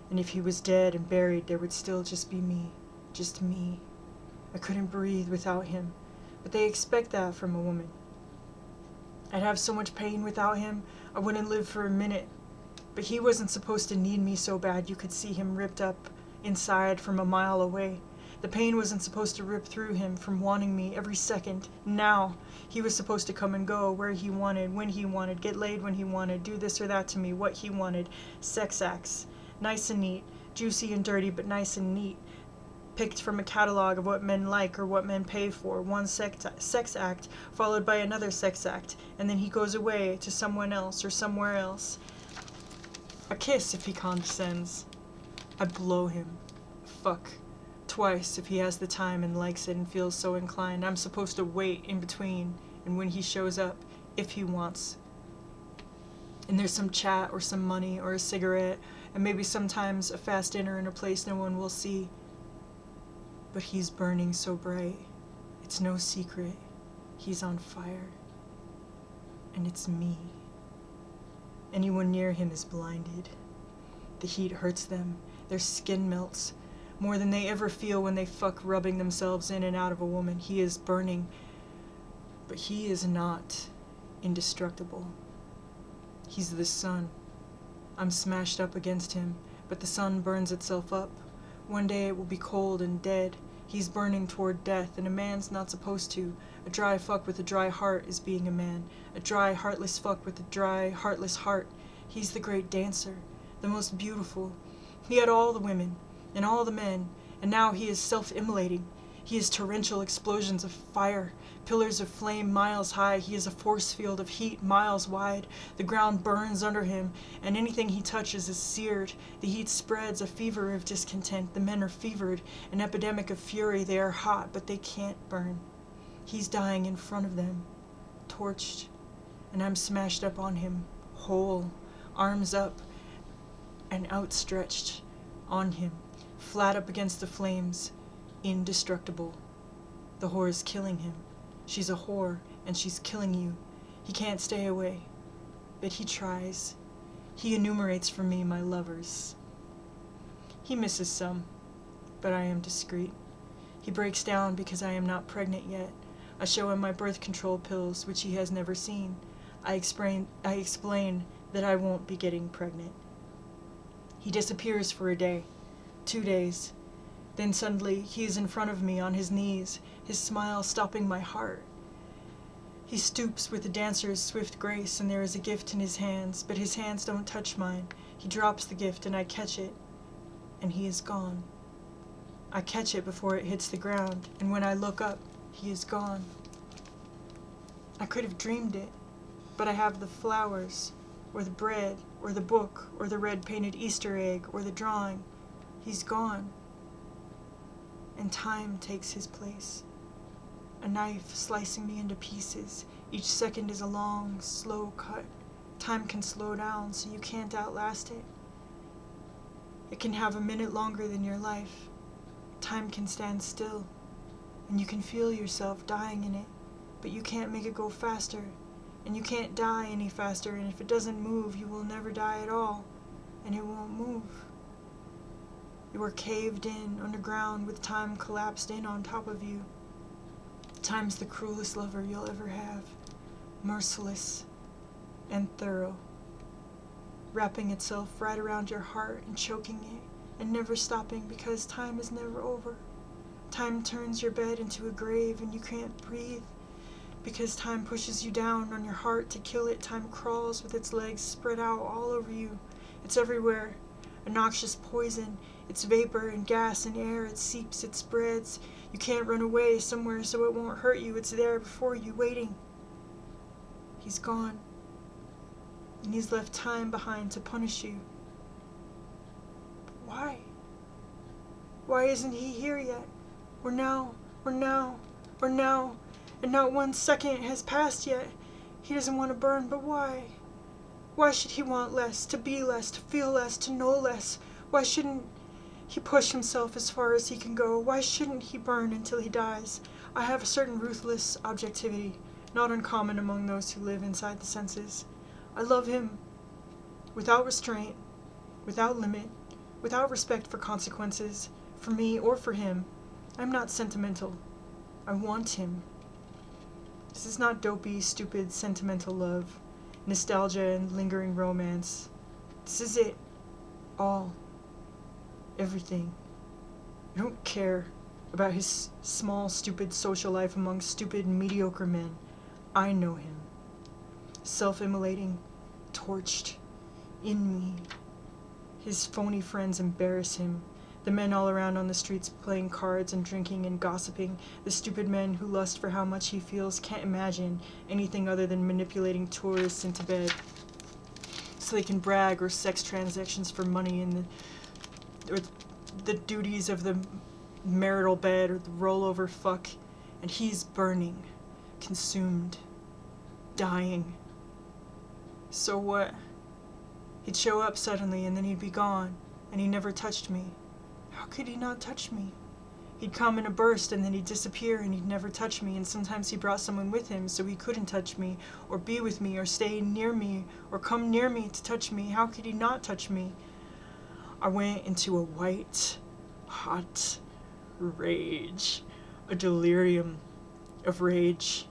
And if he was dead and buried, there would still just be me. Just me. I couldn't breathe without him. But they expect that from a woman. I'd have so much pain without him, I wouldn't live for a minute. But he wasn't supposed to need me so bad you could see him ripped up inside from a mile away. The pain wasn't supposed to rip through him from wanting me every second. Now, he was supposed to come and go where he wanted, when he wanted, get laid when he wanted, do this or that to me, what he wanted. Sex acts. Nice and neat. Juicy and dirty, but nice and neat. Picked from a catalog of what men like or what men pay for. One sex act, followed by another sex act, and then he goes away to someone else or somewhere else. A kiss if he condescends. I blow him. Fuck. Twice if he has the time and likes it and feels so inclined. I'm supposed to wait in between, and when he shows up, if he wants. And there's some chat or some money or a cigarette, and maybe sometimes a fast dinner in a place no one will see. But he's burning so bright, it's no secret. He's on fire. And it's me. Anyone near him is blinded. The heat hurts them. Their skin melts. More than they ever feel when they fuck rubbing themselves in and out of a woman. He is burning. But he is not indestructible. He's the sun. I'm smashed up against him, but the sun burns itself up. One day it will be cold and dead. He's burning toward death, and a man's not supposed to. A dry fuck with a dry heart is being a man. A dry, heartless fuck with a dry, heartless heart. He's the great dancer, the most beautiful. He had all the women, and all the men, and now he is self-immolating. He is torrential explosions of fire, pillars of flame miles high. He is a force field of heat miles wide. The ground burns under him, and anything he touches is seared. The heat spreads, a fever of discontent. The men are fevered, an epidemic of fury. They are hot, but they can't burn. He's dying in front of them, torched, and I'm smashed up on him, whole, arms up and outstretched on him, flat up against the flames, indestructible. The whore is killing him. She's a whore, and she's killing you. He can't stay away, but he tries. He enumerates for me my lovers. He misses some, but I am discreet. He breaks down because I am not pregnant yet. I show him my birth control pills, which he has never seen. I explain that I won't be getting pregnant. He disappears for a day, 2 days. Then suddenly he is in front of me on his knees, his smile stopping my heart. He stoops with a dancer's swift grace, and there is a gift in his hands, but his hands don't touch mine. He drops the gift, and I catch it, and he is gone. I catch it before it hits the ground, and when I look up, he is gone. I could have dreamed it, but I have the flowers, or the bread, or the book, or the red painted Easter egg, or the drawing. He's gone. And time takes his place. A knife slicing me into pieces. Each second is a long, slow cut. Time can slow down, so you can't outlast it. It can have a minute longer than your life. Time can stand still, and you can feel yourself dying in it, but you can't make it go faster, and you can't die any faster, and if it doesn't move, you will never die at all, and it won't move. You are caved in underground with time collapsed in on top of you. Time's the cruelest lover you'll ever have, merciless and thorough, wrapping itself right around your heart and choking it, and never stopping because time is never over. Time turns your bed into a grave and you can't breathe because time pushes you down on your heart to kill it. Time crawls with its legs spread out all over you. It's everywhere. A noxious poison. It's vapor and gas and air. It seeps, it spreads. You can't run away somewhere so it won't hurt you. It's there before you, waiting. He's gone. And he's left time behind to punish you. But why? Why isn't he here yet? Or now, and not 1 second has passed yet. He doesn't want to burn, but why? Why should he want less, to be less, to feel less, to know less? Why shouldn't he push himself as far as he can go? Why shouldn't he burn until he dies? I have a certain ruthless objectivity, not uncommon among those who live inside the senses. I love him, without restraint, without limit, without respect for consequences, for me or for him. I'm not sentimental. I want him. This is not dopey, stupid, sentimental love, nostalgia and lingering romance. This is it. All. Everything. I don't care about his small, stupid social life among stupid, mediocre men. I know him. Self-immolating, torched, in me. His phony friends embarrass him. The men all around on the streets playing cards and drinking and gossiping. The stupid men who lust for how much he feels can't imagine anything other than manipulating tourists into bed so they can brag, or sex transactions for money, and the duties of the marital bed, or the rollover fuck. And he's burning, consumed, dying. So what? He'd show up suddenly and then he'd be gone, and he never touched me. How could he not touch me? He'd come in a burst and then he'd disappear and he'd never touch me, and sometimes he brought someone with him so he couldn't touch me, or be with me, or stay near me, or come near me to touch me. How could he not touch me? I went into a white, hot rage, a delirium of rage.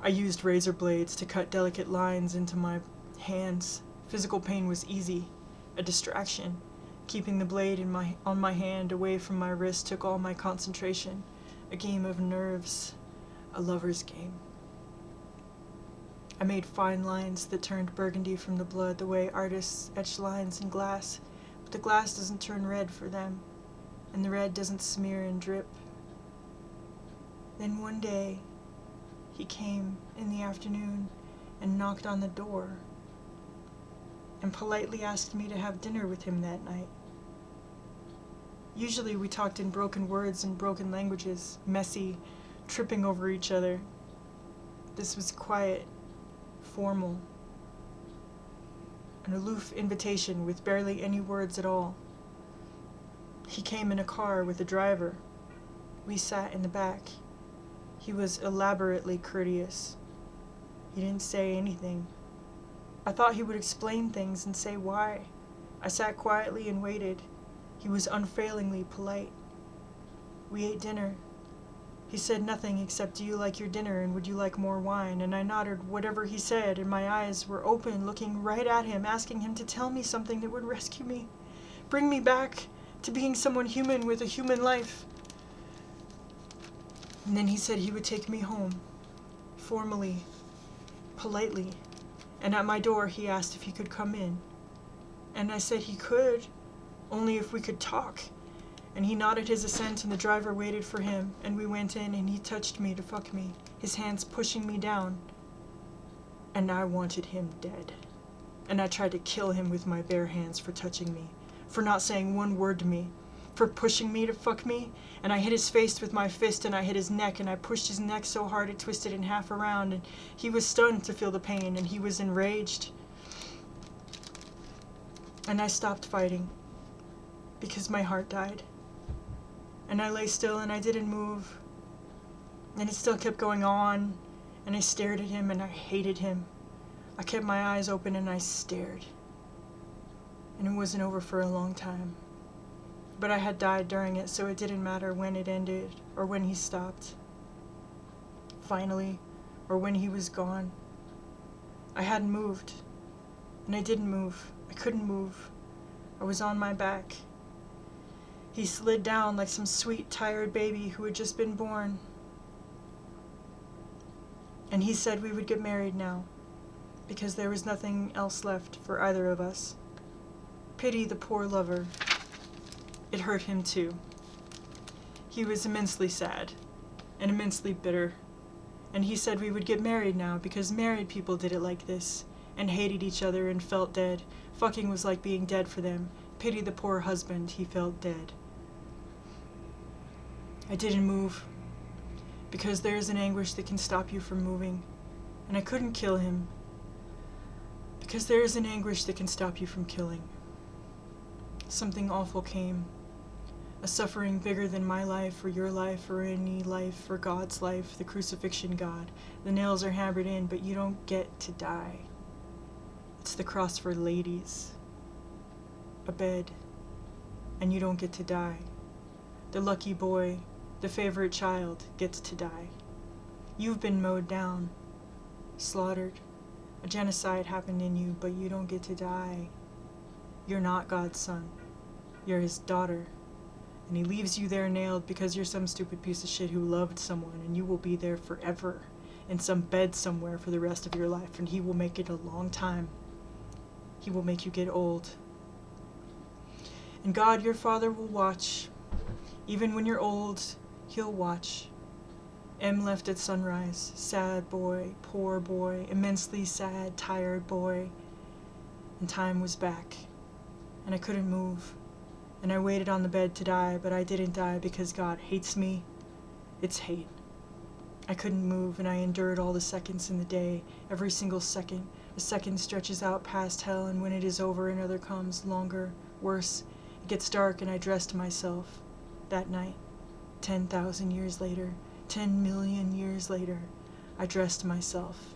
I used razor blades to cut delicate lines into my hands. Physical pain was easy, a distraction. Keeping the blade on my hand away from my wrist took all my concentration. A game of nerves, a lover's game. I made fine lines that turned burgundy from the blood, the way artists etch lines in glass, but the glass doesn't turn red for them, and the red doesn't smear and drip. Then one day, he came in the afternoon and knocked on the door and politely asked me to have dinner with him that night. Usually we talked in broken words and broken languages, messy, tripping over each other. This was quiet, formal, an aloof invitation with barely any words at all. He came in a car with a driver. We sat in the back. He was elaborately courteous. He didn't say anything. I thought he would explain things and say why. I sat quietly and waited. He was unfailingly polite. We ate dinner. He said nothing except, "Do you like your dinner, and would you like more wine?" And I nodded whatever he said, and my eyes were open, looking right at him, asking him to tell me something that would rescue me, bring me back to being someone human with a human life. And then he said he would take me home, formally, politely. And at my door he asked if he could come in. And I said he could, only if we could talk. And he nodded his assent, and the driver waited for him, and we went in, and he touched me to fuck me, his hands pushing me down. And I wanted him dead. And I tried to kill him with my bare hands for touching me, for not saying one word to me, for pushing me to fuck me. And I hit his face with my fist, and I hit his neck, and I pushed his neck so hard it twisted in half around, and he was stunned to feel the pain, and he was enraged. And I stopped fighting, because my heart died. And I lay still, and I didn't move. And it still kept going on, and I stared at him, and I hated him. I kept my eyes open, and I stared. And it wasn't over for a long time. But I had died during it, so it didn't matter when it ended, or when he stopped. Finally, or when he was gone. I hadn't moved, and I didn't move. I couldn't move. I was on my back. He slid down like some sweet, tired baby who had just been born. And he said we would get married now, because there was nothing else left for either of us. Pity the poor lover. It hurt him too. He was immensely sad, and immensely bitter. And he said we would get married now, because married people did it like this, and hated each other and felt dead. Fucking was like being dead for them. Pity the poor husband, he felt dead. I didn't move, because there is an anguish that can stop you from moving. And I couldn't kill him, because there is an anguish that can stop you from killing. Something awful came. A suffering bigger than my life, or your life, or any life, or God's life, the crucifixion God. The nails are hammered in, but you don't get to die. It's the cross for ladies. A bed. and you don't get to die. The lucky boy, the favorite child, gets to die. You've been mowed down, slaughtered. A genocide happened in you, but you don't get to die. You're not God's son. You're his daughter. And he leaves you there nailed because you're some stupid piece of shit who loved someone, and you will be there forever, in some bed somewhere for the rest of your life, and he will make it a long time. He will make you get old. And God, your Father, will watch. Even when you're old, he'll watch. M left at sunrise. Sad boy, poor boy, immensely sad, tired boy. And time was back. And I couldn't move. And I waited on the bed to die, but I didn't die because God hates me. It's hate. I couldn't move, and I endured all the seconds in the day, every single second. A second stretches out past hell, and when it is over, another comes, longer, worse. It gets dark, and I dressed myself. That night, 10,000 years later, 10 million years later, I dressed myself,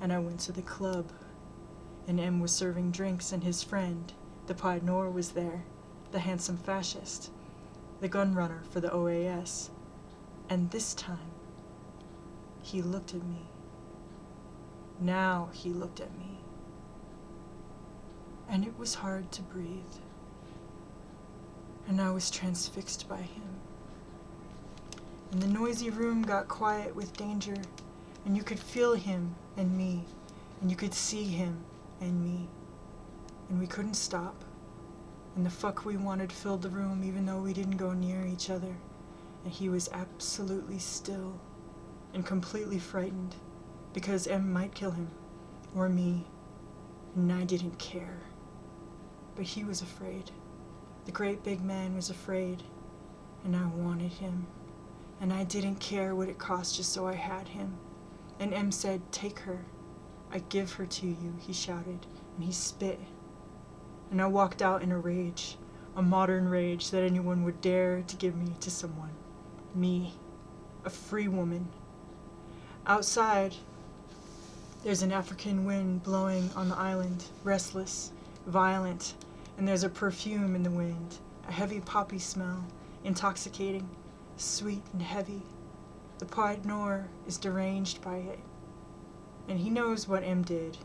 and I went to the club. And M was serving drinks, and his friend, the Pied Noir, was there, the handsome fascist, the gun runner for the OAS. And this time, he looked at me. Now he looked at me. And it was hard to breathe. And I was transfixed by him. And the noisy room got quiet with danger, and you could feel him and me, and you could see him and me, and we couldn't stop. And the fuck we wanted filled the room even though we didn't go near each other, and he was absolutely still and completely frightened because M might kill him, or me, and I didn't care. But he was afraid. The great big man was afraid, and I wanted him. And I didn't care what it cost just so I had him. And M said, "Take her. I give her to you," he shouted, and he spit. And I walked out in a rage, a modern rage that anyone would dare to give me to someone. Me, a free woman. Outside, there's an African wind blowing on the island, restless, violent, and there's a perfume in the wind, a heavy poppy smell, intoxicating, sweet and heavy. The Pied Noir is deranged by it, and he knows what M did,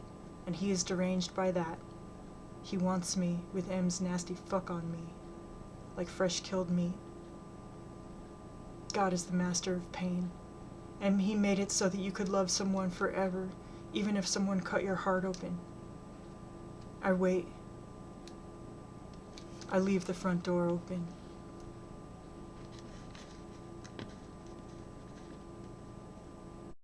and he is deranged by that. He wants me with M's nasty fuck on me, like fresh killed meat. God is the master of pain, and he made it so that you could love someone forever, even if someone cut your heart open. I wait. I leave the front door open.